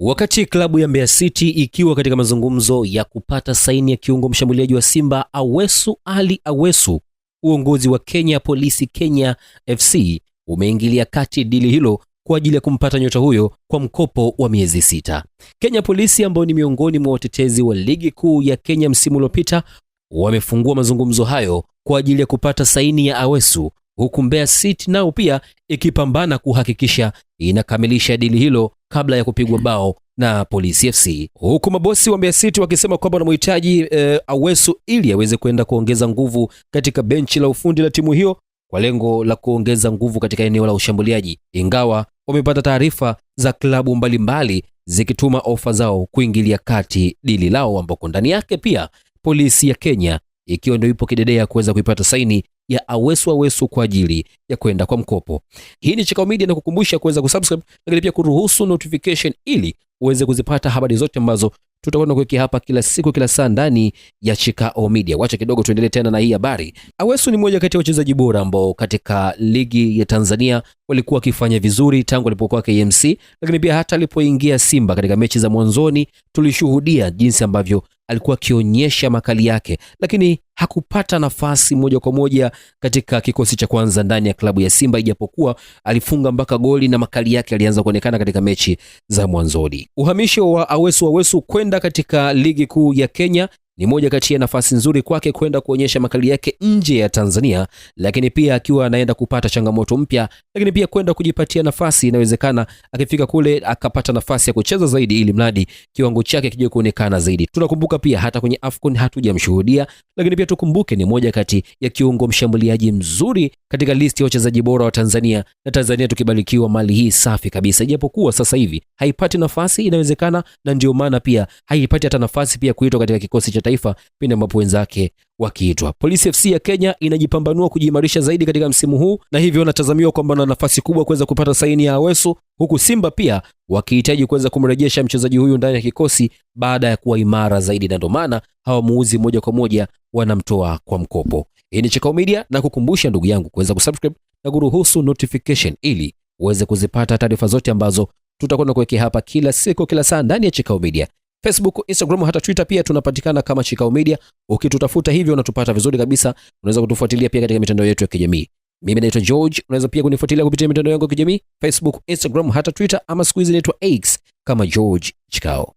Wakati klabu ya Mbeya City ikiwa katika mazungumzo ya kupata saini ya kiungo mshambuliaji wa Simba Awesu Ali Awesu, uongozi wa Kenya Police Kenya FC umeingilia kati dili hilo kwa ajili ya kumpata nyota huyo kwa mkopo wa miezi 6. Kenya Police ambao ni miongoni mwa watetezi wa ligi kuu ya Kenya msimu uliopita wamefungua mazungumzo hayo kwa ajili ya kupata saini ya Awesu, huku Mbeya City nao pia ikipambana kuhakikisha inakamilisha dili hilo kabla ya kupigwa bao na Police FC. Huku mabosi wa Mbeya City wakisema kwamba wanamhitaji Awesu ili aweze kwenda kuongeza nguvu katika benchi la ufundi la timu hiyo kwa lengo la kuongeza nguvu katika eneo la ushambuliaji, ingawa wamepata taarifa za klabu mbalimbali zikituma ofa zao kuingilia kati dili lao, ambako ndani yake pia Polisi ya Kenya ikiwa ndio ipo kidedea kuweza kuipata saini ya Awesu kwa ajili ya kwenda kwa mkopo. Hii ni Chikao Media, na kukumbusha kuweza kusubscribe lakini pia kuruhusu notification ili uweze kuzipata habari zote ambazo tutakwenda kuwekea hapa kila siku kila saa ndani ya Chikao Media. Wacha kidogo tuendelee tena na hii habari. Awesu ni mmoja kati ya wachezaji bora ambao katika ligi ya Tanzania walikuwa wakifanya vizuri tangu alipokuwa KMC, lakini pia hata alipoingia Simba katika mechi za mwanzoni tulishuhudia jinsi ambavyo alikuwa akionyesha makali yake, lakini hakupata nafasi moja kwa moja katika kikosi cha kwanza ndani ya klabu ya Simba, ijapokuwa alifunga mpaka goli na makali yake alianza kuonekana katika mechi za mwanzoni. Uhamisho wa Awesu kwenda katika ligi kuu ya Kenya ni moja kati ya nafasi nzuri kwake kwenda kuonyesha makali yake nje ya Tanzania, lakini pia akiwa anaenda kupata changamoto mpya, lakini pia kwenda kujipatia nafasi, inawezekana akifika kule akapata nafasi ya kucheza zaidi ili mradi kiwango chake kije kuonekana zaidi. Tunakumbuka pia hata kwenye AFCON hatujamshuhudia, lakini pia tukumbuke ni moja kati ya kiungo mshambuliaji mzuri katika listi ya wachezaji bora wa Tanzania, na Tanzania tukibarikiwa mali hii safi kabisa, ijapokuwa sasa hivi haipati nafasi, inawezekana na ndio maana pia haipati hata nafasi pia kuitwa katika kikosi cha taifa pindi ambapo wenzake wakiitwa. Police FC ya Kenya inajipambanua kujiimarisha zaidi katika msimu huu, na hivyo wanatazamiwa kwamba na nafasi kubwa kuweza kupata saini ya Awesu, huku Simba pia wakihitaji kuweza kumrejesha mchezaji huyu ndani ya kikosi baada ya kuwa imara zaidi, na ndio maana hawamuuzi moja kwa moja, wanamtoa kwa mkopo. Hii ni Chikao Media, na kukumbusha ndugu yangu kuweza kusubscribe na kuruhusu notification ili uweze kuzipata taarifa zote ambazo tutakwenda kuwekea hapa kila siku kila saa ndani ya Chikao Media. Facebook, Instagram, hata Twitter pia tunapatikana kama Chikao Media. Ukitutafuta hivyo unatupata vizuri kabisa. Unaweza kutufuatilia pia katika mitandao yetu ya kijamii. Mimi naitwa George, unaweza pia kunifuatilia kupitia mitandao yangu ya kijamii, Facebook, Instagram, hata Twitter, ama siku hizi naitwa X kama George Chikao.